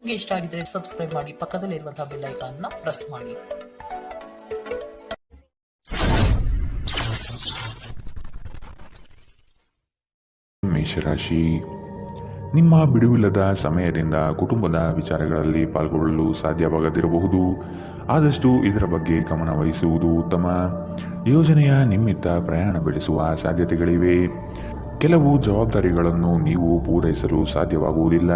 ನಿಮಗೆ ಇಷ್ಟ ಆಗಿದ್ರೆ ಸಬ್ಸ್ಕ್ರೈಬ್ ಮಾಡಿ, ಪಕ್ಕದಲ್ಲಿರುವಂತಹ ಬೆಲ್ ಐಕಾನ್ ನ ಪ್ರೆಸ್ ಮಾಡಿ. ಮೇಷರಾಶಿ, ನಿಮ್ಮ ಬಿಡುವಿಲ್ಲದ ಸಮಯದಿಂದ ಕುಟುಂಬದ ವಿಚಾರಗಳಲ್ಲಿ ಪಾಲ್ಗೊಳ್ಳಲು ಸಾಧ್ಯವಾಗದಿರಬಹುದು. ಆದಷ್ಟು ಇದರ ಬಗ್ಗೆ ಗಮನ ವಹಿಸುವುದು ಉತ್ತಮ. ಯೋಜನೆಯ ನಿಮಿತ್ತ ಪ್ರಯಾಣ ಬೆಳೆಸುವ ಸಾಧ್ಯತೆಗಳಿವೆ. ಕೆಲವು ಜವಾಬ್ದಾರಿಗಳನ್ನು ನೀವು ಪೂರೈಸಲು ಸಾಧ್ಯವಾಗುವುದಿಲ್ಲ.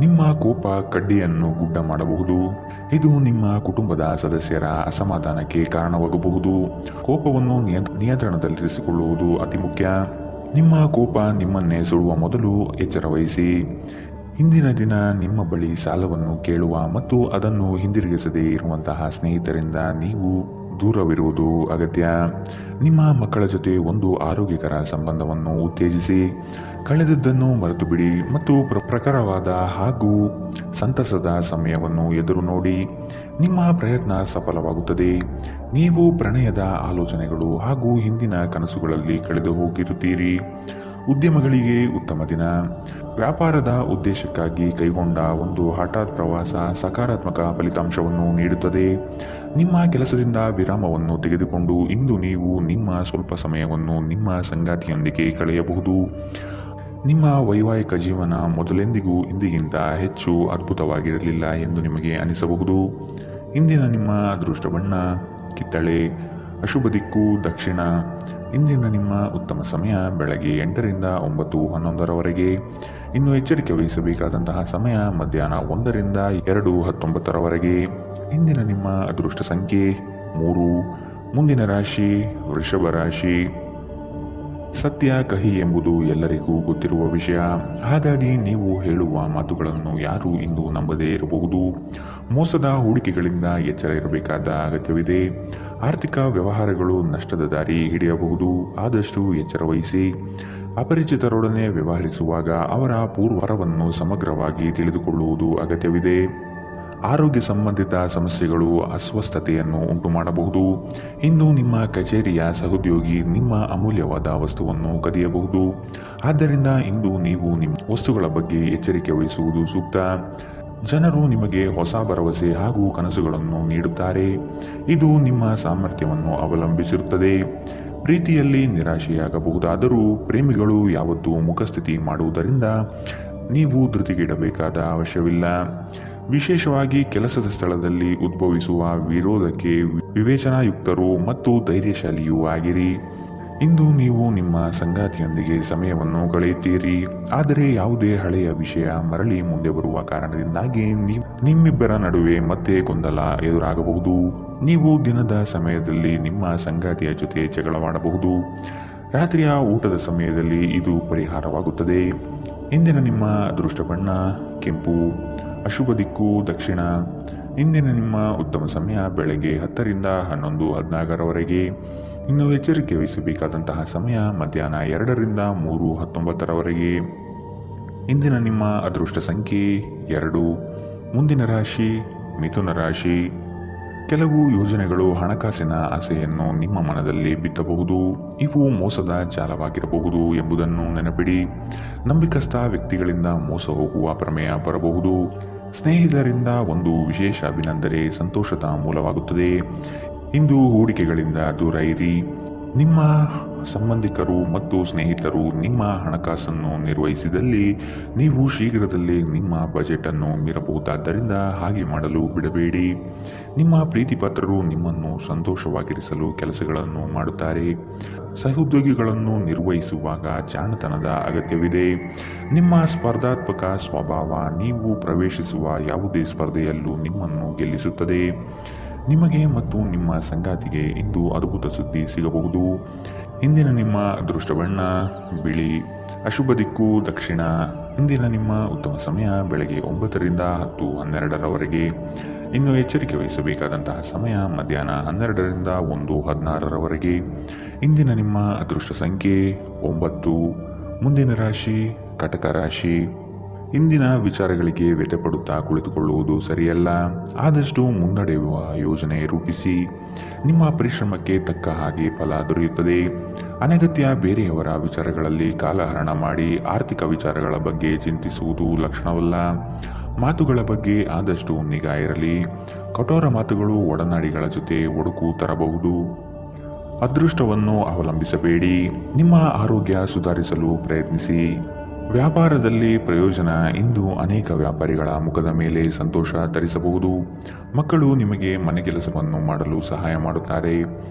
ನಿಮ್ಮ ಕೋಪ ಕಡ್ಡಿಯನ್ನು ಗುಡ್ಡ ಮಾಡಬಹುದು. ಇದು ನಿಮ್ಮ ಕುಟುಂಬದ ಸದಸ್ಯರ ಅಸಮಾಧಾನಕ್ಕೆ ಕಾರಣವಾಗಬಹುದು. ಕೋಪವನ್ನು ನಿಯಂತ್ರಣದಲ್ಲಿರಿಸಿಕೊಳ್ಳುವುದು ಅತಿ ಮುಖ್ಯ. ನಿಮ್ಮ ಕೋಪ ನಿಮ್ಮನ್ನೇ ಸುಡುವ ಮೊದಲು ಎಚ್ಚರ ವಹಿಸಿ. ಇಂದಿನ ದಿನ ನಿಮ್ಮ ಬಳಿ ಸಾಲವನ್ನು ಕೇಳುವ ಮತ್ತು ಅದನ್ನು ಹಿಂದಿರುಗಿಸದೇ ಇರುವಂತಹ ಸ್ನೇಹಿತರಿಂದ ನೀವು ದೂರವಿರುವುದು ಅಗತ್ಯ. ನಿಮ್ಮ ಮಕ್ಕಳ ಜೊತೆ ಒಂದು ಆರೋಗ್ಯಕರ ಸಂಬಂಧವನ್ನು ಉತ್ತೇಜಿಸಿ. ಕಳೆದದ್ದನ್ನು ಮರೆತು ಬಿಡಿ ಮತ್ತು ಪ್ರಖರವಾದ ಹಾಗೂ ಸಂತಸದ ಸಮಯವನ್ನು ಎದುರು ನೋಡಿ. ನಿಮ್ಮ ಪ್ರಯತ್ನ ಸಫಲವಾಗುತ್ತದೆ. ನೀವು ಪ್ರಣಯದ ಆಲೋಚನೆಗಳು ಹಾಗೂ ಹಿಂದಿನ ಕನಸುಗಳಲ್ಲಿ ಕಳೆದು ಹೋಗಿರುತ್ತೀರಿ. ಉದ್ಯಮಗಳಿಗೆ ಉತ್ತಮ ದಿನ. ವ್ಯಾಪಾರದ ಉದ್ದೇಶಕ್ಕಾಗಿ ಕೈಗೊಂಡ ಒಂದು ಹಠಾತ್ ಪ್ರವಾಸ ಸಕಾರಾತ್ಮಕ ಫಲಿತಾಂಶವನ್ನು ನೀಡುತ್ತದೆ. ನಿಮ್ಮ ಕೆಲಸದಿಂದ ವಿರಾಮವನ್ನು ತೆಗೆದುಕೊಂಡು ಇಂದು ನೀವು ನಿಮ್ಮ ಸ್ವಲ್ಪ ಸಮಯವನ್ನು ನಿಮ್ಮ ಸಂಗಾತಿಯೊಂದಿಗೆ ಕಳೆಯಬಹುದು. ನಿಮ್ಮ ವೈವಾಹಿಕ ಜೀವನ ಮೊದಲೆಂದಿಗೂ ಇಂದಿಗಿಂತ ಹೆಚ್ಚು ಅದ್ಭುತವಾಗಿರಲಿಲ್ಲ ಎಂದು ನಿಮಗೆ ಅನಿಸಬಹುದು. ಇಂದಿನ ನಿಮ್ಮ ಅದೃಷ್ಟ ಬಣ್ಣ ಕಿತ್ತಳೆ, ಅಶುಭ ದಿಕ್ಕು ದಕ್ಷಿಣ. ಇಂದಿನ ನಿಮ್ಮ ಉತ್ತಮ ಸಮಯ ಬೆಳಗ್ಗೆ 8ರಿಂದ 9:11ರವರೆಗೆ. ಇನ್ನು ಎಚ್ಚರಿಕೆ ವಹಿಸಬೇಕಾದಂತಹ ಸಮಯ ಮಧ್ಯಾಹ್ನ 1ರಿಂದ 2:19ರವರೆಗೆ. ಇಂದಿನ ನಿಮ್ಮ ಅದೃಷ್ಟ ಸಂಖ್ಯೆ 3. ಮುಂದಿನ ರಾಶಿ ವೃಷಭ ರಾಶಿ. ಸತ್ಯ ಕಹಿ ಎಂಬುದು ಎಲ್ಲರಿಗೂ ಗೊತ್ತಿರುವ ವಿಷಯ. ಹಾಗಾಗಿ ನೀವು ಹೇಳುವ ಮಾತುಗಳನ್ನು ಯಾರೂ ಇಂದು ನಂಬದೇ ಇರಬಹುದು. ಮೋಸದ ಹೂಡಿಕೆಗಳಿಂದ ಎಚ್ಚರ ಇರಬೇಕಾದ ಅಗತ್ಯವಿದೆ. ಆರ್ಥಿಕ ವ್ಯವಹಾರಗಳು ನಷ್ಟದ ದಾರಿ ಹಿಡಿಯಬಹುದು. ಆದಷ್ಟು ಎಚ್ಚರ ವಹಿಸಿ. ಅಪರಿಚಿತರೊಡನೆ ವ್ಯವಹರಿಸುವಾಗ ಅವರ ಪೂರ್ವರವನ್ನು ಸಮಗ್ರವಾಗಿ ತಿಳಿದುಕೊಳ್ಳುವುದು ಅಗತ್ಯವಿದೆ. ಆರೋಗ್ಯ ಸಂಬಂಧಿತ ಸಮಸ್ಯೆಗಳು ಅಸ್ವಸ್ಥತೆಯನ್ನು ಉಂಟು ಮಾಡಬಹುದು. ಇಂದು ನಿಮ್ಮ ಕಚೇರಿಯ ಸಹೋದ್ಯೋಗಿ ನಿಮ್ಮ ಅಮೂಲ್ಯವಾದ ವಸ್ತುವನ್ನು ಕದಿಯಬಹುದು. ಆದ್ದರಿಂದ ಇಂದು ನೀವು ನಿಮ್ಮ ವಸ್ತುಗಳ ಬಗ್ಗೆ ಎಚ್ಚರಿಕೆ ವಹಿಸುವುದು ಸೂಕ್ತ. ಜನರು ನಿಮಗೆ ಹೊಸ ಭರವಸೆ ಹಾಗೂ ಕನಸುಗಳನ್ನು ನೀಡುತ್ತಾರೆ. ಇದು ನಿಮ್ಮ ಸಾಮರ್ಥ್ಯವನ್ನು ಅವಲಂಬಿಸಿರುತ್ತದೆ. ಪ್ರೀತಿಯಲ್ಲಿ ನಿರಾಶೆಯಾಗಬಹುದಾದರೂ ಪ್ರೇಮಿಗಳು ಯಾವತ್ತೂ ಮುಖಸ್ಥಿತಿ ಮಾಡುವುದರಿಂದ ನೀವು ಧೃತಿಗೆಡಬೇಕಾದ ಅವಶ್ಯವಿಲ್ಲ. ವಿಶೇಷವಾಗಿ ಕೆಲಸದ ಸ್ಥಳದಲ್ಲಿ ಉದ್ಭವಿಸುವ ವಿರೋಧಕ್ಕೆ ವಿವೇಚನಾಯುಕ್ತರು ಮತ್ತು ಧೈರ್ಯಶಾಲಿಯೂ ಆಗಿರಿ. ಇಂದು ನೀವು ನಿಮ್ಮ ಸಂಗಾತಿಯೊಂದಿಗೆ ಸಮಯವನ್ನು ಕಳೆಯುತ್ತೀರಿ. ಆದರೆ ಯಾವುದೇ ಹಳೆಯ ವಿಷಯ ಮರಳಿ ಮುಂದೆ ಬರುವ ಕಾರಣದಿಂದಾಗಿ ನಿಮ್ಮಿಬ್ಬರ ನಡುವೆ ಮತ್ತೆ ಗೊಂದಲ ಎದುರಾಗಬಹುದು. ನೀವು ದಿನದ ಸಮಯದಲ್ಲಿ ನಿಮ್ಮ ಸಂಗಾತಿಯ ಜೊತೆ ಜಗಳವಾಡಬಹುದು. ರಾತ್ರಿಯ ಊಟದ ಸಮಯದಲ್ಲಿ ಇದು ಪರಿಹಾರವಾಗುತ್ತದೆ. ಇಂದಿನ ನಿಮ್ಮ ಅದೃಷ್ಟ ಬಣ್ಣ ಕೆಂಪು, ಅಶುಭ ದಿಕ್ಕು ದಕ್ಷಿಣ. ಇಂದಿನ ನಿಮ್ಮ ಉತ್ತಮ ಸಮಯ ಬೆಳಗ್ಗೆ 10ರಿಂದ 11:14ರವರೆಗೆ. ಇನ್ನು ಎಚ್ಚರಿಕೆ ವಹಿಸಬೇಕಾದಂತಹ ಸಮಯ ಮಧ್ಯಾಹ್ನ 2ರಿಂದ 3:19ರವರೆಗೆ. ಇಂದಿನ ನಿಮ್ಮ ಅದೃಷ್ಟ ಸಂಖ್ಯೆ 2. ಮುಂದಿನ ರಾಶಿ ಮಿಥುನ ರಾಶಿ. ಕೆಲವು ಯೋಜನೆಗಳು ಹಣಕಾಸಿನ ಆಸೆಯನ್ನು ನಿಮ್ಮ ಮನದಲ್ಲಿ ಬಿತ್ತಬಹುದು. ಇವು ಮೋಸದ ಜಾಲವಾಗಿರಬಹುದು ಎಂಬುದನ್ನು ನೆನಪಿಡಿ. ನಂಬಿಕಸ್ಥ ವ್ಯಕ್ತಿಗಳಿಂದ ಮೋಸ ಹೋಗುವ ಪ್ರಮೇಯ ಬರಬಹುದು. ಸ್ನೇಹಿತರಿಂದ ಒಂದು ವಿಶೇಷ ಅಭಿನಂದನೆ ಸಂತೋಷದ ಮೂಲವಾಗುತ್ತದೆ. ಇಂದು ಹೂಡಿಕೆಗಳಿಂದ ದೂರ ಇರಿ. ನಿಮ್ಮ ಸಂಬಂಧಿಕರು ಮತ್ತು ಸ್ನೇಹಿತರು ನಿಮ್ಮ ಹಣಕಾಸನ್ನು ನಿರ್ವಹಿಸಿದಲ್ಲಿ ನೀವು ಶೀಘ್ರದಲ್ಲೇ ನಿಮ್ಮ ಬಜೆಟ್ ಅನ್ನು ಮೀರಬಹುದಾದ್ದರಿಂದ ಹಾಗೆ ಮಾಡಲು ಬಿಡಬೇಡಿ. ನಿಮ್ಮ ಪ್ರೀತಿಪಾತ್ರರು ನಿಮ್ಮನ್ನು ಸಂತೋಷವಾಗಿರಿಸಲು ಕೆಲಸಗಳನ್ನು ಮಾಡುತ್ತಾರೆ. ಸಹೋದ್ಯೋಗಿಗಳನ್ನು ನಿರ್ವಹಿಸುವಾಗ ಜಾಣತನದ ಅಗತ್ಯವಿದೆ. ನಿಮ್ಮ ಸ್ಪರ್ಧಾತ್ಮಕ ಸ್ವಭಾವ ನೀವು ಪ್ರವೇಶಿಸುವ ಯಾವುದೇ ಸ್ಪರ್ಧೆಯಲ್ಲೂ ನಿಮ್ಮನ್ನು ಗೆಲ್ಲಿಸುತ್ತದೆ. ನಿಮಗೆ ಮತ್ತು ನಿಮ್ಮ ಸಂಗಾತಿಗೆ ಇಂದು ಅದ್ಭುತ ಸುದ್ದಿ ಸಿಗಬಹುದು. ಇಂದಿನ ನಿಮ್ಮ ಅದೃಷ್ಟ ಬಣ್ಣ ಬಿಳಿ, ಅಶುಭ ದಿಕ್ಕು ದಕ್ಷಿಣ. ಇಂದಿನ ನಿಮ್ಮ ಉತ್ತಮ ಸಮಯ ಬೆಳಗ್ಗೆ 9ರಿಂದ 10:12ರವರೆಗೆ. ಇನ್ನು ಎಚ್ಚರಿಕೆ ವಹಿಸಬೇಕಾದಂತಹ ಸಮಯ ಮಧ್ಯಾಹ್ನ 12ರಿಂದ 1:16ರವರೆಗೆ. ಇಂದಿನ ನಿಮ್ಮ ಅದೃಷ್ಟ ಸಂಖ್ಯೆ 9. ಮುಂದಿನ ರಾಶಿ ಕಟಕ ರಾಶಿ. ಇಂದಿನ ವಿಚಾರಗಳಿಗೆ ವ್ಯಥೆಪಡುತ್ತಾ ಕುಳಿತುಕೊಳ್ಳುವುದು ಸರಿಯಲ್ಲ. ಆದಷ್ಟು ಮುನ್ನಡೆಯುವ ಯೋಜನೆ ರೂಪಿಸಿ. ನಿಮ್ಮ ಪರಿಶ್ರಮಕ್ಕೆ ತಕ್ಕ ಹಾಗೆ ಫಲ ದೊರೆಯುತ್ತದೆ. ಅನಗತ್ಯ ಬೇರೆಯವರ ವಿಚಾರಗಳಲ್ಲಿ ಕಾಲಹರಣ ಮಾಡಿ ಆರ್ಥಿಕ ವಿಚಾರಗಳ ಬಗ್ಗೆ ಚಿಂತಿಸುವುದು ಲಕ್ಷಣವಲ್ಲ. ಮಾತುಗಳ ಬಗ್ಗೆ ಆದಷ್ಟು ನಿಗಾ ಇರಲಿ. ಕಠೋರ ಮಾತುಗಳು ಒಡನಾಡಿಗಳ ಜೊತೆ ಒಡುಕು ತರಬಹುದು. ಅದೃಷ್ಟವನ್ನು ಅವಲಂಬಿಸಬೇಡಿ. ನಿಮ್ಮ ಆರೋಗ್ಯ ಸುಧಾರಿಸಲು ಪ್ರಯತ್ನಿಸಿ. ವ್ಯಾಪಾರದಲ್ಲಿ ಪ್ರಯೋಜನ. ಇಂದು ಅನೇಕ ವ್ಯಾಪಾರಿಗಳ ಮುಖದ ಮೇಲೆ ಸಂತೋಷ ತರಿಸಬಹುದು. ಮಕ್ಕಳು ನಿಮಗೆ ಮನೆ ಕೆಲಸವನ್ನು ಮಾಡಲು ಸಹಾಯ ಮಾಡುತ್ತಾರೆ.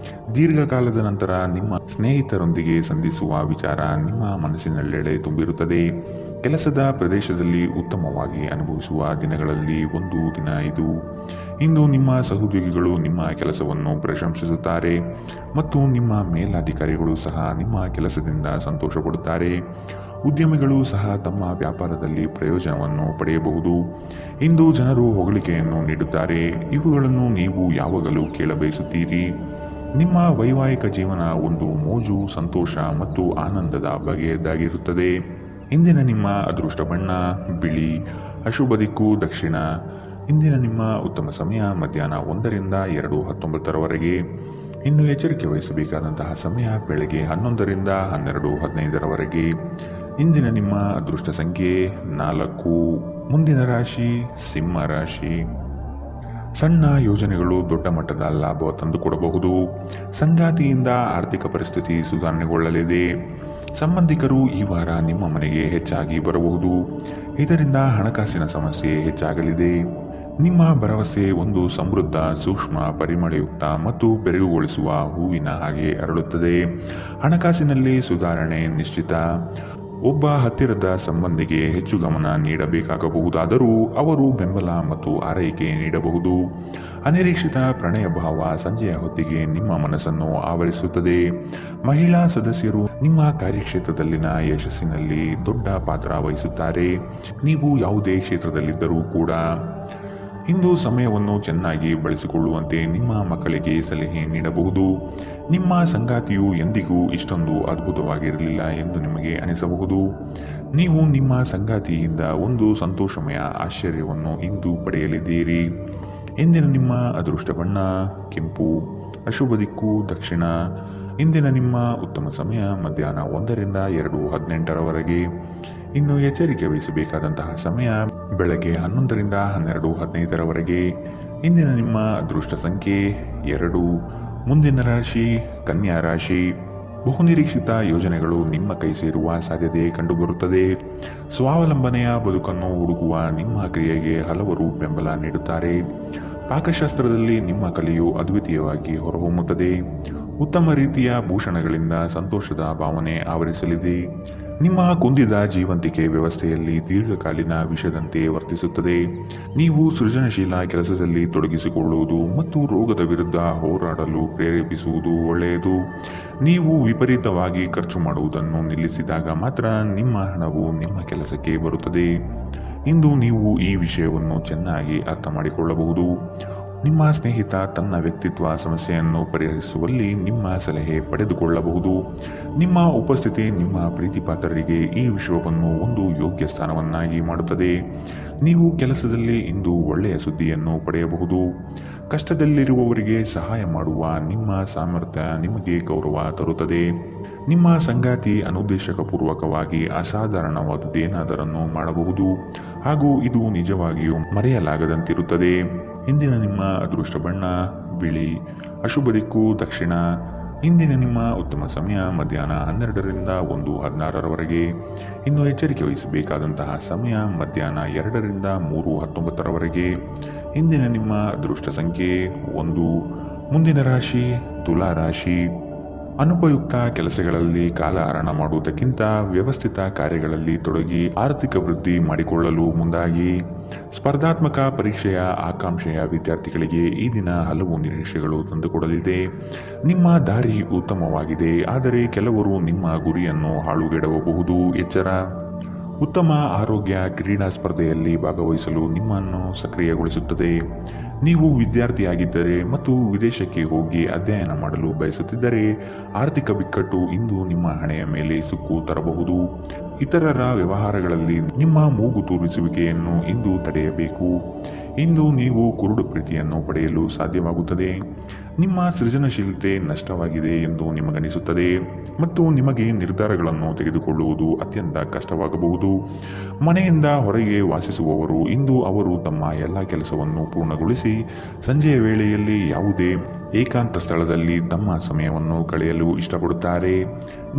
ದೀರ್ಘಕಾಲದ ನಂತರ ನಿಮ್ಮ ಸ್ನೇಹಿತರೊಂದಿಗೆ ಸಂಧಿಸುವ ವಿಚಾರ ನಿಮ್ಮ ಮನಸ್ಸಿನೆಲ್ಲೆಡೆ ತುಂಬಿರುತ್ತದೆ. ಕೆಲಸದ ಪ್ರದೇಶದಲ್ಲಿ ಉತ್ತಮವಾಗಿ ಅನುಭವಿಸುವ ದಿನಗಳಲ್ಲಿ ಒಂದು ದಿನ ಇದು. ಇಂದು ನಿಮ್ಮ ಸಹೋದ್ಯೋಗಿಗಳು ನಿಮ್ಮ ಕೆಲಸವನ್ನು ಪ್ರಶಂಸಿಸುತ್ತಾರೆ ಮತ್ತು ನಿಮ್ಮ ಮೇಲಧಿಕಾರಿಗಳು ಸಹ ನಿಮ್ಮ ಕೆಲಸದಿಂದ ಸಂತೋಷಪಡುತ್ತಾರೆ. ಉದ್ಯಮಿಗಳು ಸಹ ತಮ್ಮ ವ್ಯಾಪಾರದಲ್ಲಿ ಪ್ರಯೋಜನವನ್ನು ಪಡೆಯಬಹುದು. ಇಂದು ಜನರು ಹೊಗಳಿಕೆಯನ್ನು ನೀಡುತ್ತಾರೆ. ಇವುಗಳನ್ನು ನೀವು ಯಾವಾಗಲೂ ಕೇಳಬಯಸುತ್ತೀರಿ. ನಿಮ್ಮ ವೈವಾಹಿಕ ಜೀವನ ಒಂದು ಮೋಜು, ಸಂತೋಷ ಮತ್ತು ಆನಂದದ ಬಗೆಯದಾಗಿರುತ್ತದೆ. ಇಂದಿನ ನಿಮ್ಮ ಅದೃಷ್ಟ ಬಣ್ಣ ಬಿಳಿ. ಅಶುಭ ದಿಕ್ಕು ದಕ್ಷಿಣ. ಇಂದಿನ ನಿಮ್ಮ ಉತ್ತಮ ಸಮಯ ಮಧ್ಯಾಹ್ನ 1ರಿಂದ 2:19 ಇನ್ನು ಎಚ್ಚರಿಕೆ ವಹಿಸಬೇಕಾದಂತಹ ಸಮಯ ಬೆಳಗ್ಗೆ 11ರಿಂದ 12:15 ಇಂದಿನ ನಿಮ್ಮ ಅದೃಷ್ಟ ಸಂಖ್ಯೆ 4. ಮುಂದಿನ ರಾಶಿ ಸಿಂಹ ರಾಶಿ. ಸಣ್ಣ ಯೋಜನೆಗಳು ದೊಡ್ಡ ಮಟ್ಟದ ಲಾಭ ತಂದುಕೊಡಬಹುದು. ಸಂಗಾತಿಯಿಂದ ಆರ್ಥಿಕ ಪರಿಸ್ಥಿತಿ ಸುಧಾರಣೆಗೊಳ್ಳಲಿದೆ. ಸಂಬಂಧಿಕರು ಈ ವಾರ ನಿಮ್ಮ ಮನೆಗೆ ಹೆಚ್ಚಾಗಿ ಬರಬಹುದು. ಇದರಿಂದ ಹಣಕಾಸಿನ ಸಮಸ್ಯೆ ಹೆಚ್ಚಾಗಲಿದೆ. ನಿಮ್ಮ ಭರವಸೆ ಒಂದು ಸಮೃದ್ಧ, ಸೂಕ್ಷ್ಮ, ಪರಿಮಳಯುಕ್ತ ಮತ್ತು ಬೆರಗುಗೊಳಿಸುವ ಹೂವಿನ ಹಾಗೆ ಅರಳುತ್ತದೆ. ಹಣಕಾಸಿನಲ್ಲಿ ಸುಧಾರಣೆ ನಿಶ್ಚಿತ. ಒಬ್ಬ ಹತ್ತಿರದ ಸಂಬಂಧಿಗೆ ಹೆಚ್ಚು ಗಮನ ನೀಡಬೇಕಾಗಬಹುದಾದರೂ ಅವರು ಬೆಂಬಲ ಮತ್ತು ಆರೈಕೆ ನೀಡಬಹುದು. ಅನಿರೀಕ್ಷಿತ ಪ್ರಣಯ ಭಾವ ಸಂಜೆಯ ಹೊತ್ತಿಗೆ ನಿಮ್ಮ ಮನಸ್ಸನ್ನು ಆವರಿಸುತ್ತದೆ. ಮಹಿಳಾ ಸದಸ್ಯರು ನಿಮ್ಮ ಕಾರ್ಯಕ್ಷೇತ್ರದಲ್ಲಿನ ಯಶಸ್ಸಿನಲ್ಲಿ ದೊಡ್ಡ ಪಾತ್ರ ವಹಿಸುತ್ತಾರೆ. ನೀವು ಯಾವುದೇ ಕ್ಷೇತ್ರದಲ್ಲಿದ್ದರೂ ಕೂಡ ಇಂದು ಸಮಯವನ್ನು ಚೆನ್ನಾಗಿ ಬಳಸಿಕೊಳ್ಳುವಂತೆ ನಿಮ್ಮ ಮಕ್ಕಳಿಗೆ ಸಲಹೆ ನೀಡಬಹುದು. ನಿಮ್ಮ ಸಂಗಾತಿಯು ಎಂದಿಗೂ ಇಷ್ಟೊಂದು ಅದ್ಭುತವಾಗಿರಲಿಲ್ಲ ಎಂದು ನಿಮಗೆ ಅನಿಸಬಹುದು. ನೀವು ನಿಮ್ಮ ಸಂಗಾತಿಯಿಂದ ಒಂದು ಸಂತೋಷಮಯ ಆಶ್ಚರ್ಯವನ್ನು ಇಂದು ಪಡೆಯಲಿದ್ದೀರಿ. ಇಂದಿನ ನಿಮ್ಮ ಅದೃಷ್ಟ ಬಣ್ಣ ಕೆಂಪು. ಅಶುಭ ದಿಕ್ಕು ದಕ್ಷಿಣ. ಇಂದಿನ ನಿಮ್ಮ ಉತ್ತಮ ಸಮಯ ಮಧ್ಯಾಹ್ನ 1ರಿಂದ 2:18 ಇನ್ನು ಎಚ್ಚರಿಕೆ ವಹಿಸಬೇಕಾದಂತಹ ಸಮಯ ಬೆಳಗ್ಗೆ 11ರಿಂದ 12:15 ಇಂದಿನ ನಿಮ್ಮ ಅದೃಷ್ಟ ಸಂಖ್ಯೆ 2. ಮುಂದಿನ ರಾಶಿ ಕನ್ಯಾ ರಾಶಿ. ಬಹುನಿರೀಕ್ಷಿತ ಯೋಜನೆಗಳು ನಿಮ್ಮ ಕೈ ಸೇರುವ ಸಾಧ್ಯತೆ ಕಂಡುಬರುತ್ತದೆ. ಸ್ವಾವಲಂಬನೆಯ ಬದುಕನ್ನು ಹುಡುಕುವ ನಿಮ್ಮ ಕ್ರಿಯೆಗೆ ಹಲವರು ಬೆಂಬಲ ನೀಡುತ್ತಾರೆ. ಪಾಕಶಾಸ್ತ್ರದಲ್ಲಿ ನಿಮ್ಮ ಕಲೆಯು ಅದ್ವಿತೀಯವಾಗಿ ಹೊರಹೊಮ್ಮುತ್ತದೆ. ಉತ್ತಮ ರೀತಿಯ ಭೂಷಣಗಳಿಂದ ಸಂತೋಷದ ಭಾವನೆ ಆವರಿಸಲಿದೆ. ನಿಮ್ಮ ಕುಂದಿದ ಜೀವಂತಿಕೆ ವ್ಯವಸ್ಥೆಯಲ್ಲಿ ದೀರ್ಘಕಾಲೀನ ವಿಷದಂತೆ ವರ್ತಿಸುತ್ತದೆ. ನೀವು ಸೃಜನಶೀಲ ಕೆಲಸದಲ್ಲಿ ತೊಡಗಿಸಿಕೊಳ್ಳುವುದು ಮತ್ತು ರೋಗದ ವಿರುದ್ಧ ಹೋರಾಡಲು ಪ್ರೇರೇಪಿಸುವುದು ಒಳ್ಳೆಯದು. ನೀವು ವಿಪರೀತವಾಗಿ ಖರ್ಚು ಮಾಡುವುದನ್ನು ನಿಲ್ಲಿಸಿದಾಗ ಮಾತ್ರ ನಿಮ್ಮ ಹಣವು ನಿಮ್ಮ ಕೆಲಸಕ್ಕೆ ಬರುತ್ತದೆ. ಇಂದು ನೀವು ಈ ವಿಷಯವನ್ನು ಚೆನ್ನಾಗಿ ಅರ್ಥ ಮಾಡಿಕೊಳ್ಳಬಹುದು. ನಿಮ್ಮ ಸ್ನೇಹಿತ ತನ್ನ ವ್ಯಕ್ತಿತ್ವ ಸಮಸ್ಯೆಯನ್ನು ಪರಿಹರಿಸುವಲ್ಲಿ ನಿಮ್ಮ ಸಲಹೆ ಪಡೆದುಕೊಳ್ಳಬಹುದು. ನಿಮ್ಮ ಉಪಸ್ಥಿತಿ ನಿಮ್ಮ ಪ್ರೀತಿಪಾತ್ರರಿಗೆ ಈ ವಿಷಯವನ್ನು ಒಂದು ಯೋಗ್ಯ ಸ್ಥಾನವನ್ನಾಗಿ ಮಾಡುತ್ತದೆ. ನೀವು ಕೆಲಸದಲ್ಲಿ ಇಂದು ಒಳ್ಳೆಯ ಸುದ್ದಿಯನ್ನು ಪಡೆಯಬಹುದು. ಕಷ್ಟದಲ್ಲಿರುವವರಿಗೆ ಸಹಾಯ ಮಾಡುವ ನಿಮ್ಮ ಸಾಮರ್ಥ್ಯ ನಿಮಗೆ ಗೌರವ ತರುತ್ತದೆ. ನಿಮ್ಮ ಸಂಗಾತಿ ಅನುದ್ದೇಶಪೂರ್ವಕವಾಗಿ ಅಸಾಧಾರಣವಾದುದೇನಾದರನ್ನು ಮಾಡಬಹುದು ಹಾಗೂ ಇದು ನಿಜವಾಗಿಯೂ ಮರೆಯಲಾಗದಂತಿರುತ್ತದೆ. ಇಂದಿನ ನಿಮ್ಮ ಅದೃಷ್ಟ ಬಣ್ಣ ಬಿಳಿ. ಅಶುಭ ದಿಕ್ಕು ದಕ್ಷಿಣ. ಇಂದಿನ ನಿಮ್ಮ ಉತ್ತಮ ಸಮಯ ಮಧ್ಯಾಹ್ನ 12ರಿಂದ 1:16 ಇನ್ನು ಎಚ್ಚರಿಕೆ ವಹಿಸಬೇಕಾದಂತಹ ಸಮಯ ಮಧ್ಯಾಹ್ನ 2ರಿಂದ 3:19 ಇಂದಿನ ನಿಮ್ಮ ಅದೃಷ್ಟ ಸಂಖ್ಯೆ 1. ಮುಂದಿನ ರಾಶಿ ತುಲಾ ರಾಶಿ. ಅನುಪಯುಕ್ತ ಕೆಲಸಗಳಲ್ಲಿ ಕಾಲ ಹರಣ ಮಾಡುವುದಕ್ಕಿಂತ ವ್ಯವಸ್ಥಿತ ಕಾರ್ಯಗಳಲ್ಲಿ ತೊಡಗಿ ಆರ್ಥಿಕ ವೃದ್ಧಿ ಮಾಡಿಕೊಳ್ಳಲು ಮುಂದಾಗಿ. ಸ್ಪರ್ಧಾತ್ಮಕ ಪರೀಕ್ಷೆಯ ಆಕಾಂಕ್ಷೆಯ ವಿದ್ಯಾರ್ಥಿಗಳಿಗೆ ಈ ದಿನ ಹಲವು ನಿರೀಕ್ಷೆಗಳು ತಂದುಕೊಡಲಿದೆ. ನಿಮ್ಮ ದಾರಿ ಉತ್ತಮವಾಗಿದೆ, ಆದರೆ ಕೆಲವರು ನಿಮ್ಮ ಗುರಿಯನ್ನು ಹಾಳುಗೆಡವಬಹುದು. ಎಚ್ಚರ. ಉತ್ತಮ ಆರೋಗ್ಯ ಕ್ರೀಡಾ ಸ್ಪರ್ಧೆಯಲ್ಲಿ ಭಾಗವಹಿಸಲು ನಿಮ್ಮನ್ನು ಸಕ್ರಿಯಗೊಳಿಸುತ್ತದೆ. ನೀವು ವಿದ್ಯಾರ್ಥಿಯಾಗಿದ್ದರೆ ಮತ್ತು ವಿದೇಶಕ್ಕೆ ಹೋಗಿ ಅಧ್ಯಯನ ಮಾಡಲು ಬಯಸುತ್ತಿದ್ದರೆ ಆರ್ಥಿಕ ಬಿಕ್ಕಟ್ಟು ಇಂದು ನಿಮ್ಮ ಹಣೆಯ ಮೇಲೆ ಸುಕ್ಕು ತರಬಹುದು. ಇತರರ ವ್ಯವಹಾರಗಳಲ್ಲಿ ನಿಮ್ಮ ಮೂಗು ತೂರಿಸುವಿಕೆಯನ್ನು ಇಂದು ತಡೆಯಬೇಕು. ಇಂದು ನೀವು ಕುರುಡು ಪ್ರೀತಿಯನ್ನು ಪಡೆಯಲು ಸಾಧ್ಯವಾಗುತ್ತದೆ. ನಿಮ್ಮ ಸೃಜನಶೀಲತೆ ನಷ್ಟವಾಗಿದೆ ಎಂದು ನಿಮಗನಿಸುತ್ತದೆ ಮತ್ತು ನಿಮಗೆ ನಿರ್ಧಾರಗಳನ್ನು ತೆಗೆದುಕೊಳ್ಳುವುದು ಅತ್ಯಂತ ಕಷ್ಟವಾಗಬಹುದು. ಮನೆಯಿಂದ ಹೊರಗೆ ವಾಸಿಸುವವರು ಇಂದು ಅವರು ತಮ್ಮ ಎಲ್ಲ ಕೆಲಸವನ್ನು ಪೂರ್ಣಗೊಳಿಸಿ ಸಂಜೆಯ ವೇಳೆಯಲ್ಲಿ ಯಾವುದೇ ಏಕಾಂತ ಸ್ಥಳದಲ್ಲಿ ತಮ್ಮ ಸಮಯವನ್ನು ಕಳೆಯಲು ಇಷ್ಟಪಡುತ್ತಾರೆ.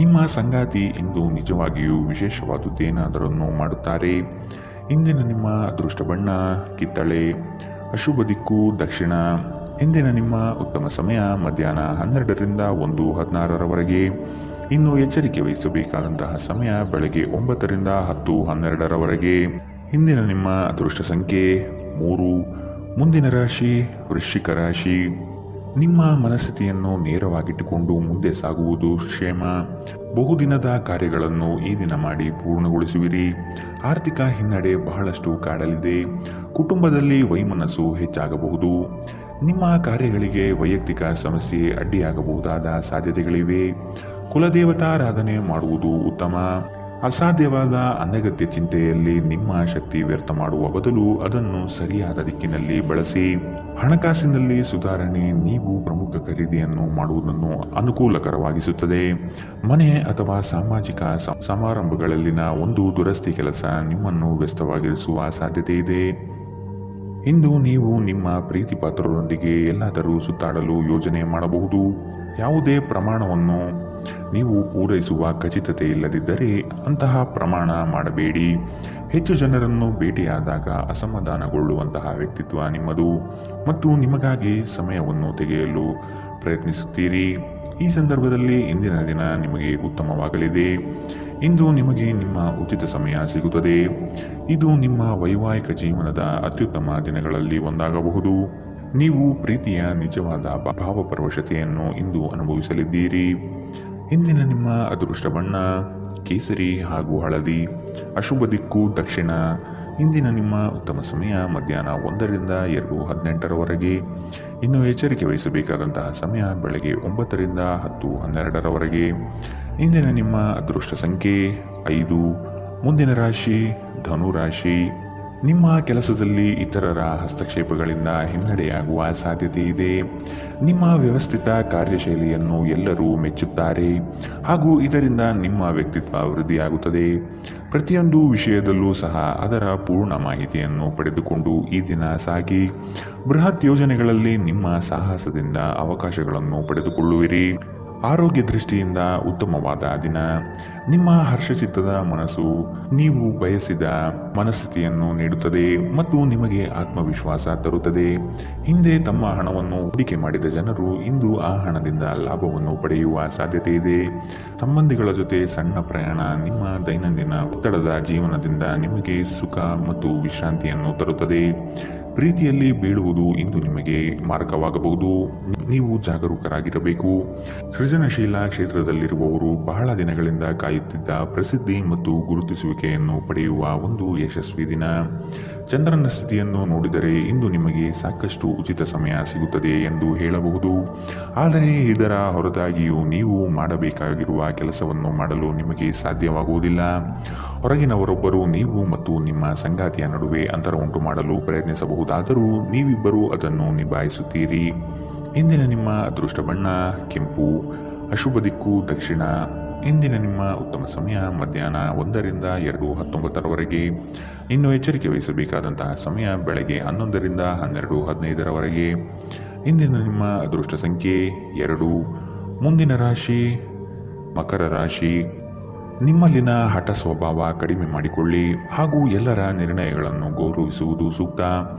ನಿಮ್ಮ ಸಂಗಾತಿ ಇಂದು ನಿಜವಾಗಿಯೂ ವಿಶೇಷವಾದುದೇನಾದರನ್ನು ಮಾಡುತ್ತಾರೆ. ಇಂದಿನ ನಿಮ್ಮ ಅದೃಷ್ಟ ಬಣ್ಣ ಕಿತ್ತಳೆ, ಅಶುಭ ದಿಕ್ಕು ದಕ್ಷಿಣ. ಇಂದಿನ ನಿಮ್ಮ ಉತ್ತಮ ಸಮಯ ಮಧ್ಯಾಹ್ನ 12ರಿಂದ 1:16ರವರೆಗೆ. ಇನ್ನು ಎಚ್ಚರಿಕೆ ವಹಿಸಬೇಕಾದಂತಹ ಸಮಯ ಬೆಳಗ್ಗೆ 9ರಿಂದ 10:12ರವರೆಗೆ. ಇಂದಿನ ನಿಮ್ಮ ಅದೃಷ್ಟ ಸಂಖ್ಯೆ 3. ಮುಂದಿನ ರಾಶಿ ವೃಶ್ಚಿಕ ರಾಶಿ. ನಿಮ್ಮ ಮನಸ್ಥಿತಿಯನ್ನು ನೇರವಾಗಿಟ್ಟುಕೊಂಡು ಮುಂದೆ ಸಾಗುವುದು ಕ್ಷೇಮ. ಬಹುದಿನದ ಕಾರ್ಯಗಳನ್ನು ಈ ದಿನ ಮಾಡಿ ಪೂರ್ಣಗೊಳಿಸುವಿರಿ. ಆರ್ಥಿಕ ಹಿನ್ನಡೆ ಬಹಳಷ್ಟು ಕಾಡಲಿದೆ. ಕುಟುಂಬದಲ್ಲಿ ವೈಮನಸ್ಸು ಹೆಚ್ಚಾಗಬಹುದು. ನಿಮ್ಮ ಕಾರ್ಯಗಳಿಗೆ ವೈಯಕ್ತಿಕ ಸಮಸ್ಯೆ ಅಡ್ಡಿಯಾಗಬಹುದಾದ ಸಾಧ್ಯತೆಗಳಿವೆ. ಕುಲದೇವತಾರಾಧನೆ ಮಾಡುವುದು ಉತ್ತಮ. ಅಸಾಧ್ಯವಾದ ಅನಗತ್ಯ ಚಿಂತೆಯಲ್ಲಿ ನಿಮ್ಮ ಶಕ್ತಿ ವ್ಯರ್ಥ ಮಾಡುವ ಬದಲು ಅದನ್ನು ಸರಿಯಾದ ದಿಕ್ಕಿನಲ್ಲಿ ಬಳಸಿ. ಹಣಕಾಸಿನಲ್ಲಿ ಸುಧಾರಣೆ ನೀವು ಪ್ರಮುಖ ಖರೀದಿಯನ್ನು ಮಾಡುವುದನ್ನು ಅನುಕೂಲಕರವಾಗಿಸುತ್ತದೆ. ಮನೆ ಅಥವಾ ಸಾಮಾಜಿಕ ಸಮಾರಂಭಗಳಲ್ಲಿನ ಒಂದು ದುರಸ್ತಿ ಕೆಲಸ ನಿಮ್ಮನ್ನು ವ್ಯಸ್ತವಾಗಿರಿಸುವ ಸಾಧ್ಯತೆ ಇದೆ. ಇಂದು ನೀವು ನಿಮ್ಮ ಪ್ರೀತಿ ಪಾತ್ರರೊಂದಿಗೆ ಎಲ್ಲಾದರೂ ಸುತ್ತಾಡಲು ಯೋಜನೆ ಮಾಡಬಹುದು. ಯಾವುದೇ ಪ್ರಮಾಣವನ್ನು ನೀವು ಪೂರೈಸುವ ಖಚಿತತೆ ಇಲ್ಲದಿದ್ದರೆ ಅಂತಹ ಪ್ರಮಾಣ ಮಾಡಬೇಡಿ. ಹೆಚ್ಚು ಜನರನ್ನು ಭೇಟಿಯಾದಾಗ ಅಸಮಾಧಾನಗೊಳ್ಳುವಂತಹ ವ್ಯಕ್ತಿತ್ವ ನಿಮ್ಮದು ಮತ್ತು ನಿಮಗಾಗಿ ಸಮಯವನ್ನು ತೆಗೆಯಲು ಪ್ರಯತ್ನಿಸುತ್ತೀರಿ. ಈ ಸಂದರ್ಭದಲ್ಲಿ ಇಂದಿನ ದಿನ ನಿಮಗೆ ಉತ್ತಮವಾಗಲಿದೆ. ಇಂದು ನಿಮಗೆ ನಿಮ್ಮ ಉಚಿತ ಸಮಯ ಸಿಗುತ್ತದೆ. ಇದು ನಿಮ್ಮ ವೈವಾಹಿಕ ಜೀವನದ ಅತ್ಯುತ್ತಮ ದಿನಗಳಲ್ಲಿ ಒಂದಾಗಬಹುದು. ನೀವು ಪ್ರೀತಿಯ ನಿಜವಾದ ಭಾವಪರವಶತೆಯನ್ನು ಇಂದು ಅನುಭವಿಸಲಿದ್ದೀರಿ. ಇಂದಿನ ನಿಮ್ಮ ಅದೃಷ್ಟ ಬಣ್ಣ ಕೇಸರಿ ಹಾಗೂ ಹಳದಿ, ಅಶುಭ ದಿಕ್ಕು ದಕ್ಷಿಣ. ಇಂದಿನ ನಿಮ್ಮ ಉತ್ತಮ ಸಮಯ ಮಧ್ಯಾಹ್ನ 1ರಿಂದ 2:18ರವರೆಗೆ. ಇನ್ನು ಎಚ್ಚರಿಕೆ ವಹಿಸಬೇಕಾದಂತಹ ಸಮಯ ಬೆಳಗ್ಗೆ 9ರಿಂದ 10:12ರವರೆಗೆ. ಇಂದಿನ ನಿಮ್ಮ ಅದೃಷ್ಟ ಸಂಖ್ಯೆ 5. ಮುಂದಿನ ರಾಶಿ ಧನು ರಾಶಿ. ನಿಮ್ಮ ಕೆಲಸದಲ್ಲಿ ಇತರರ ಹಸ್ತಕ್ಷೇಪಗಳಿಂದ ಹಿನ್ನಡೆಯಾಗುವ ಸಾಧ್ಯತೆ ಇದೆ. ನಿಮ್ಮ ವ್ಯವಸ್ಥಿತ ಕಾರ್ಯಶೈಲಿಯನ್ನು ಎಲ್ಲರೂ ಮೆಚ್ಚುತ್ತಾರೆ ಹಾಗೂ ಇದರಿಂದ ನಿಮ್ಮ ವ್ಯಕ್ತಿತ್ವ ವೃದ್ಧಿಯಾಗುತ್ತದೆ. ಪ್ರತಿಯೊಂದು ವಿಷಯದಲ್ಲೂ ಸಹ ಅದರ ಪೂರ್ಣ ಮಾಹಿತಿಯನ್ನು ಪಡೆದುಕೊಂಡು ಈ ದಿನ ಸಾಗಿ. ಬೃಹತ್ ಯೋಜನೆಗಳಲ್ಲಿ ನಿಮ್ಮ ಸಾಹಸದಿಂದ ಅವಕಾಶಗಳನ್ನು ಪಡೆದುಕೊಳ್ಳುವಿರಿ. ಆರೋಗ್ಯ ದೃಷ್ಟಿಯಿಂದ ಉತ್ತಮವಾದ ದಿನ. ನಿಮ್ಮ ಹರ್ಷಚಿತ್ತದ ಮನಸ್ಸು ನೀವು ಬಯಸಿದ ಮನಸ್ಥಿತಿಯನ್ನು ನೀಡುತ್ತದೆ ಮತ್ತು ನಿಮಗೆ ಆತ್ಮವಿಶ್ವಾಸ ತರುತ್ತದೆ. ಹಿಂದೆ ತಮ್ಮ ಹಣವನ್ನು ಹೂಡಿಕೆ ಮಾಡಿದ ಜನರು ಇಂದು ಆ ಹಣದಿಂದ ಲಾಭವನ್ನು ಪಡೆಯುವ ಸಾಧ್ಯತೆ ಇದೆ. ಸಂಬಂಧಿಗಳ ಜೊತೆ ಸಣ್ಣ ಪ್ರಯಾಣ ನಿಮ್ಮ ದೈನಂದಿನ ಒತ್ತಡದ ಜೀವನದಿಂದ ನಿಮಗೆ ಸುಖ ಮತ್ತು ವಿಶ್ರಾಂತಿಯನ್ನು ತರುತ್ತದೆ. ಪ್ರೀತಿಯಲ್ಲಿ ಬೀಳುವುದು ಇಂದು ನಿಮಗೆ ಮಾರಕವಾಗಬಹುದು. ನೀವು ಜಾಗರೂಕರಾಗಿರಬೇಕು. ಸೃಜನಶೀಲ ಕ್ಷೇತ್ರದಲ್ಲಿರುವವರು ಬಹಳ ದಿನಗಳಿಂದ ಕಾಯುತ್ತಿದ್ದ ಪ್ರಸಿದ್ಧಿ ಮತ್ತು ಗುರುತಿಸುವಿಕೆಯನ್ನು ಪಡೆಯುವ ಒಂದು ಯಶಸ್ವಿ ದಿನ. ಚಂದ್ರನ ಸ್ಥಿತಿಯನ್ನು ನೋಡಿದರೆ ಇಂದು ನಿಮಗೆ ಸಾಕಷ್ಟು ಉಚಿತ ಸಮಯ ಸಿಗುತ್ತದೆ ಎಂದು ಹೇಳಬಹುದು. ಆದರೆ ಇದರ ಹೊರತಾಗಿಯೂ ನೀವು ಮಾಡಬೇಕಾಗಿರುವ ಕೆಲಸವನ್ನು ಮಾಡಲು ನಿಮಗೆ ಸಾಧ್ಯವಾಗುವುದಿಲ್ಲ. ಹೊರಗಿನವರೊಬ್ಬರು ನೀವು ಮತ್ತು ನಿಮ್ಮ ಸಂಗಾತಿಯ ನಡುವೆ ಅಂತರ ಉಂಟು ಮಾಡಲು ಪ್ರಯತ್ನಿಸಬಹುದಾದರೂ ನೀವಿಬ್ಬರೂ ಅದನ್ನು ನಿಭಾಯಿಸುತ್ತೀರಿ. ಇಂದಿನ ನಿಮ್ಮ ಅದೃಷ್ಟ ಬಣ್ಣ ಕೆಂಪು, ಅಶುಭ ದಿಕ್ಕು ದಕ್ಷಿಣ. ಇಂದಿನ ನಿಮ್ಮ ಉತ್ತಮ ಸಮಯ ಮಧ್ಯಾಹ್ನ 1ರಿಂದ 2:19ರವರೆಗೆ. ಇನ್ನು ಎಚ್ಚರಿಕೆ ವಹಿಸಬೇಕಾದಂತಹ ಸಮಯ ಬೆಳಗ್ಗೆ 11ರಿಂದ 12:15ರವರೆಗೆ. ಇಂದಿನ ನಿಮ್ಮ ಅದೃಷ್ಟ ಸಂಖ್ಯೆ 2. ಮುಂದಿನ ರಾಶಿ ಮಕರ ರಾಶಿ. ನಿಮ್ಮಲ್ಲಿನ ಹಠ ಸ್ವಭಾವ ಕಡಿಮೆ ಮಾಡಿಕೊಳ್ಳಿ ಹಾಗೂ ಎಲ್ಲರ ನಿರ್ಣಯಗಳನ್ನು ಗೌರವಿಸುವುದು ಸೂಕ್ತ.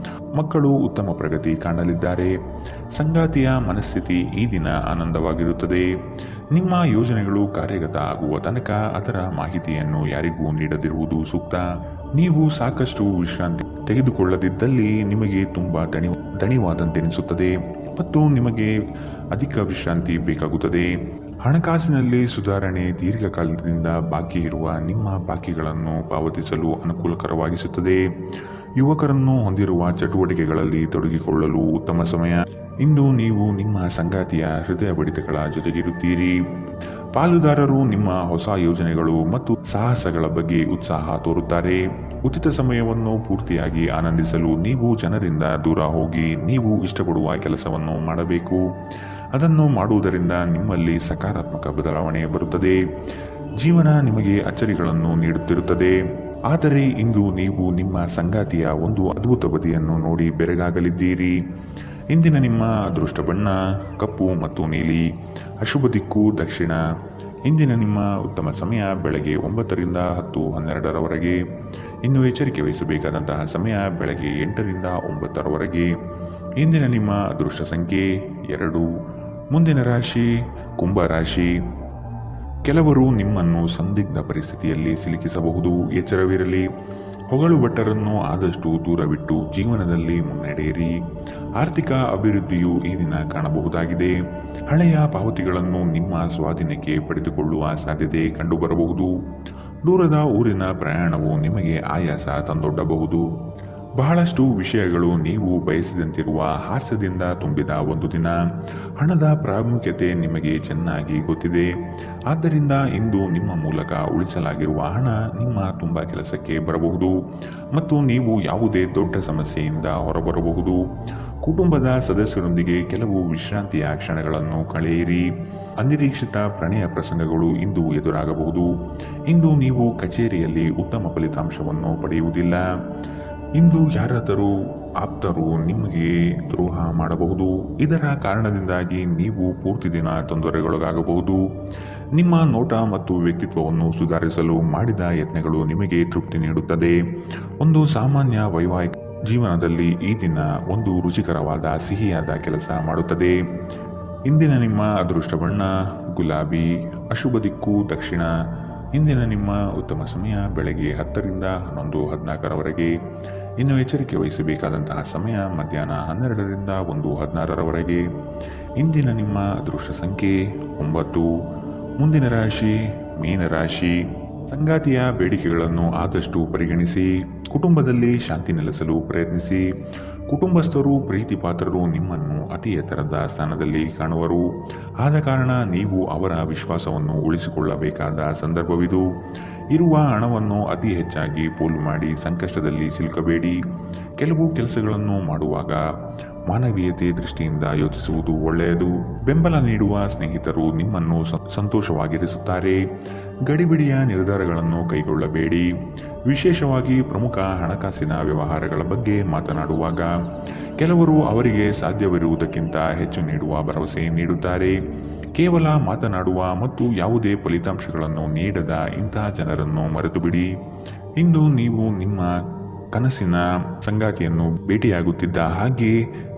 ಮಕ್ಕಳು ಉತ್ತಮ ಪ್ರಗತಿ ಕಾಣಲಿದ್ದಾರೆ. ಸಂಗಾತಿಯ ಮನಸ್ಥಿತಿ ಈ ದಿನ ಆನಂದವಾಗಿರುತ್ತದೆ. ನಿಮ್ಮ ಯೋಜನೆಗಳು ಕಾರ್ಯಗತ ಆಗುವ ತನಕ ಅದರ ಮಾಹಿತಿಯನ್ನು ಯಾರಿಗೂ ನೀಡದಿರುವುದು ಸೂಕ್ತ. ನೀವು ಸಾಕಷ್ಟು ವಿಶ್ರಾಂತಿ ತೆಗೆದುಕೊಳ್ಳದಿದ್ದಲ್ಲಿ ನಿಮಗೆ ತುಂಬ ದಣಿವಾದಂತೆನಿಸುತ್ತದೆ ಮತ್ತು ನಿಮಗೆ ಅಧಿಕ ವಿಶ್ರಾಂತಿ ಬೇಕಾಗುತ್ತದೆ. ಹಣಕಾಸಿನಲ್ಲಿ ಸುಧಾರಣೆ ದೀರ್ಘಕಾಲದಿಂದ ಬಾಕಿ ಇರುವ ನಿಮ್ಮ ಬಾಕಿಗಳನ್ನು ಪಾವತಿಸಲು ಅನುಕೂಲಕರವಾಗಿಸುತ್ತದೆ. ಯುವಕರನ್ನು ಹೊಂದಿರುವ ಚಟುವಟಿಕೆಗಳಲ್ಲಿ ತೊಡಗಿಕೊಳ್ಳಲು ಉತ್ತಮ ಸಮಯ. ಇಂದು ನೀವು ನಿಮ್ಮ ಸಂಗಾತಿಯ ಹೃದಯ ಬಡಿತಗಳ ಜೊತೆಗಿರುತ್ತೀರಿ. ಪಾಲುದಾರರು ನಿಮ್ಮ ಹೊಸ ಯೋಜನೆಗಳು ಮತ್ತು ಸಾಹಸಗಳ ಬಗ್ಗೆ ಉತ್ಸಾಹ ತೋರುತ್ತಾರೆ. ಉಚಿತ ಸಮಯವನ್ನು ಪೂರ್ತಿಯಾಗಿ ಆನಂದಿಸಲು ನೀವು ಜನರಿಂದ ದೂರ ಹೋಗಿ ನೀವು ಇಷ್ಟಪಡುವ ಕೆಲಸವನ್ನು ಮಾಡಬೇಕು. ಅದನ್ನು ಮಾಡುವುದರಿಂದ ನಿಮ್ಮಲ್ಲಿ ಸಕಾರಾತ್ಮಕ ಬದಲಾವಣೆ ಬರುತ್ತದೆ. ಜೀವನ ನಿಮಗೆ ಅಚ್ಚರಿಗಳನ್ನು ನೀಡುತ್ತಿರುತ್ತದೆ, ಆದರೆ ಇಂದು ನೀವು ನಿಮ್ಮ ಸಂಗಾತಿಯ ಒಂದು ಅದ್ಭುತ ಬದಿಯನ್ನು ನೋಡಿ ಬೆರಗಾಗಲಿದ್ದೀರಿ. ಇಂದಿನ ನಿಮ್ಮ ಅದೃಷ್ಟ ಬಣ್ಣ ಕಪ್ಪು ಮತ್ತು ನೀಲಿ. ಅಶುಭ ದಿಕ್ಕು ದಕ್ಷಿಣ. ಇಂದಿನ ನಿಮ್ಮ ಉತ್ತಮ ಸಮಯ ಬೆಳಗ್ಗೆ 9 ರಿಂದ 10:12ರವರೆಗೆ. ಇನ್ನು ಎಚ್ಚರಿಕೆ ವಹಿಸಬೇಕಾದಂತಹ ಸಮಯ ಬೆಳಗ್ಗೆ 8 ರಿಂದ 9ರವರೆಗೆ. ಇಂದಿನ ನಿಮ್ಮ ಅದೃಷ್ಟ ಸಂಖ್ಯೆ 2. ಮುಂದಿನ ರಾಶಿ ಕುಂಭ ರಾಶಿ. ಕೆಲವರು ನಿಮ್ಮನ್ನು ಸಂದಿಗ್ಧ ಪರಿಸ್ಥಿತಿಯಲ್ಲಿ ಸಿಲುಕಿಸಬಹುದು, ಎಚ್ಚರವಿರಲಿ. ಹೊಗಳು ಭಟ್ಟರನ್ನು ಆದಷ್ಟು ದೂರವಿಟ್ಟು ಜೀವನದಲ್ಲಿ ಮುನ್ನಡೆಯಿರಿ. ಆರ್ಥಿಕ ಅಭಿವೃದ್ಧಿಯು ಈ ದಿನ ಕಾಣಬಹುದಾಗಿದೆ. ಹಳೆಯ ಪಾವತಿಗಳನ್ನು ನಿಮ್ಮ ಸ್ವಾಧೀನಕ್ಕೆ ಪಡೆದುಕೊಳ್ಳುವ ಸಾಧ್ಯತೆ ಕಂಡುಬರಬಹುದು. ದೂರದ ಊರಿನ ಪ್ರಯಾಣವು ನಿಮಗೆ ಆಯಾಸ ತಂದೊಡ್ಡಬಹುದು. ಬಹಳಷ್ಟು ವಿಷಯಗಳು ನೀವು ಬಯಸಿದಂತಿರುವ ಹಾಸ್ಯದಿಂದ ತುಂಬಿದ ಒಂದು ದಿನ. ಹಣದ ಪ್ರಾಮುಖ್ಯತೆ ನಿಮಗೆ ಚೆನ್ನಾಗಿ ಗೊತ್ತಿದೆ, ಆದ್ದರಿಂದ ಇಂದು ನಿಮ್ಮ ಮೂಲಕ ಉಳಿಸಲಾಗಿರುವ ಹಣ ನಿಮ್ಮ ತುಂಬ ಕೆಲಸಕ್ಕೆ ಬರಬಹುದು ಮತ್ತು ನೀವು ಯಾವುದೇ ದೊಡ್ಡ ಸಮಸ್ಯೆಯಿಂದ ಹೊರಬರಬಹುದು. ಕುಟುಂಬದ ಸದಸ್ಯರೊಂದಿಗೆ ಕೆಲವು ವಿಶ್ರಾಂತಿಯ ಕ್ಷಣಗಳನ್ನು ಕಳೆಯಿರಿ. ಅನಿರೀಕ್ಷಿತ ಪ್ರಣಯ ಪ್ರಸಂಗಗಳು ಇಂದು ಎದುರಾಗಬಹುದು. ಇಂದು ನೀವು ಕಚೇರಿಯಲ್ಲಿ ಉತ್ತಮ ಫಲಿತಾಂಶವನ್ನು ಪಡೆಯುವುದಿಲ್ಲ. ಇಂದು ಯಾರಾದರೂ ಆಪ್ತರು ನಿಮಗೆ ದ್ರೋಹ ಮಾಡಬಹುದು. ಇದರ ಕಾರಣದಿಂದಾಗಿ ನೀವು ಪೂರ್ತಿ ದಿನ ತೊಂದರೆಗೊಳಗಾಗಬಹುದು. ನಿಮ್ಮ ನೋಟ ಮತ್ತು ವ್ಯಕ್ತಿತ್ವವನ್ನು ಸುಧಾರಿಸಲು ಮಾಡಿದ ಯತ್ನಗಳು ನಿಮಗೆ ತೃಪ್ತಿ ನೀಡುತ್ತದೆ. ಒಂದು ಸಾಮಾನ್ಯ ವೈವಾಹಿಕ ಜೀವನದಲ್ಲಿ ಈ ದಿನ ಒಂದು ರುಚಿಕರವಾದ ಸಿಹಿಯಾದ ಕೆಲಸ ಮಾಡುತ್ತದೆ. ಇಂದಿನ ನಿಮ್ಮ ಅದೃಷ್ಟ ಬಣ್ಣ ಗುಲಾಬಿ. ಅಶುಭ ದಿಕ್ಕು ದಕ್ಷಿಣ. ಇಂದಿನ ನಿಮ್ಮ ಉತ್ತಮ ಸಮಯ ಬೆಳಗ್ಗೆ 10 ರಿಂದ 11:14ರವರೆಗೆ. ಇನ್ನು ಎಚ್ಚರಿಕೆ ವಹಿಸಬೇಕಾದಂತಹ ಸಮಯ ಮಧ್ಯಾಹ್ನ 12 ರಿಂದ 1:16ರವರೆಗೆ. ಇಂದಿನ ನಿಮ್ಮ ಅದೃಷ್ಟ ಸಂಖ್ಯೆ 9. ಮುಂದಿನ ರಾಶಿ ಮೀನರಾಶಿ. ಸಂಗಾತಿಯ ಬೇಡಿಕೆಗಳನ್ನು ಆದಷ್ಟು ಪರಿಗಣಿಸಿ. ಕುಟುಂಬದಲ್ಲಿ ಶಾಂತಿ ನೆಲೆಸಲು ಪ್ರಯತ್ನಿಸಿ. ಕುಟುಂಬಸ್ಥರು ಪ್ರೀತಿ ಪಾತ್ರರು ನಿಮ್ಮನ್ನು ಅತಿ ಎತ್ತರದ ಸ್ಥಾನದಲ್ಲಿ ಕಾಣುವರು. ಆದ ಕಾರಣ ನೀವು ಅವರ ವಿಶ್ವಾಸವನ್ನು ಉಳಿಸಿಕೊಳ್ಳಬೇಕಾದ ಸಂದರ್ಭವಿದು. ಇರುವ ಹಣವನ್ನು ಅತಿ ಹೆಚ್ಚಾಗಿ ಪೋಲು ಮಾಡಿ ಸಂಕಷ್ಟದಲ್ಲಿ ಸಿಲುಕಬೇಡಿ. ಕೆಲವು ಕೆಲಸಗಳನ್ನು ಮಾಡುವಾಗ ಮಾನವೀಯತೆ ದೃಷ್ಟಿಯಿಂದ ಯೋಚಿಸುವುದು ಒಳ್ಳೆಯದು. ಬೆಂಬಲ ನೀಡುವ ಸ್ನೇಹಿತರು ನಿಮ್ಮನ್ನು ಸಂತೋಷವಾಗಿರಿಸುತ್ತಾರೆ. ಗಡಿಬಿಡಿಯ ನಿರ್ಧಾರಗಳನ್ನು ಕೈಗೊಳ್ಳಬೇಡಿ, ವಿಶೇಷವಾಗಿ ಪ್ರಮುಖ ಹಣಕಾಸಿನ ವ್ಯವಹಾರಗಳ ಬಗ್ಗೆ ಮಾತನಾಡುವಾಗ. ಕೆಲವರು ಅವರಿಗೆ ಸಾಧ್ಯವಿರುವುದಕ್ಕಿಂತ ಹೆಚ್ಚು ನೀಡುವ ಭರವಸೆ ನೀಡುತ್ತಾರೆ. ಕೇವಲ ಮಾತನಾಡುವ ಮತ್ತು ಯಾವುದೇ ಫಲಿತಾಂಶಗಳನ್ನು ನೀಡದ ಇಂತಹ ಜನರನ್ನು ಮರೆತುಬಿಡಿ. ಇಂದು ನೀವು ನಿಮ್ಮ ಕನಸಿನ ಸಂಗಾತಿಯನ್ನು ಭೇಟಿಯಾಗುತ್ತಿದ್ದ ಹಾಗೆ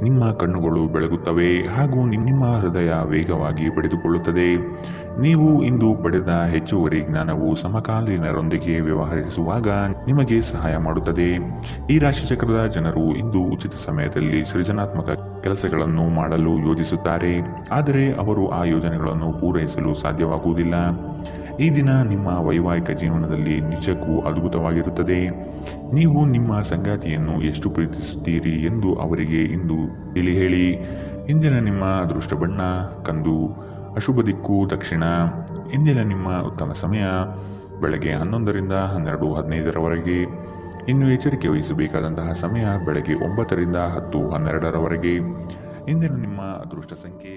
ನಿಮ್ಮ ಕಣ್ಣುಗಳು ಬೆಳಗುತ್ತವೆ ಹಾಗೂ ನಿಮ್ಮ ಹೃದಯ ವೇಗವಾಗಿ ಬಡಿದುಕೊಳ್ಳುತ್ತದೆ. ನೀವು ಇಂದು ಪಡೆದ ಹೆಚ್ಚುವರಿ ಜ್ಞಾನವು ಸಮಕಾಲೀನರೊಂದಿಗೆ ವ್ಯವಹರಿಸುವಾಗ ನಿಮಗೆ ಸಹಾಯ ಮಾಡುತ್ತದೆ. ಈ ರಾಶಿಚಕ್ರದ ಜನರು ಇಂದು ಉಚಿತ ಸಮಯದಲ್ಲಿ ಸೃಜನಾತ್ಮಕ ಕೆಲಸಗಳನ್ನು ಮಾಡಲು ಯೋಜಿಸುತ್ತಾರೆ, ಆದರೆ ಅವರು ಆ ಯೋಜನೆಗಳನ್ನು ಪೂರೈಸಲು ಸಾಧ್ಯವಾಗುವುದಿಲ್ಲ. ಈ ದಿನ ನಿಮ್ಮ ವೈವಾಹಿಕ ಜೀವನದಲ್ಲಿ ನಿಜಕ್ಕೂ ಅದ್ಭುತವಾಗಿರುತ್ತದೆ. ನೀವು ನಿಮ್ಮ ಸಂಗಾತಿಯನ್ನು ಎಷ್ಟು ಪ್ರೀತಿಸುತ್ತೀರಿ ಎಂದು ಅವರಿಗೆ ಇಂದು ತಿಳಿ ಹೇಳಿ. ಇಂದಿನ ನಿಮ್ಮ ಅದೃಷ್ಟ ಬಣ್ಣ ಕಂದು. ಅಶುಭ ದಿಕ್ಕು ದಕ್ಷಿಣ. ಇಂದಿನ ನಿಮ್ಮ ಉತ್ತಮ ಸಮಯ ಬೆಳಗ್ಗೆ 11 ರಿಂದ 12:15ರವರೆಗೆ. ಇನ್ನು ಎಚ್ಚರಿಕೆ ವಹಿಸಬೇಕಾದಂತಹ ಸಮಯ ಬೆಳಗ್ಗೆ 9 ರಿಂದ 10:12ರವರೆಗೆ. ಇಂದಿನ ನಿಮ್ಮ ಅದೃಷ್ಟ ಸಂಖ್ಯೆ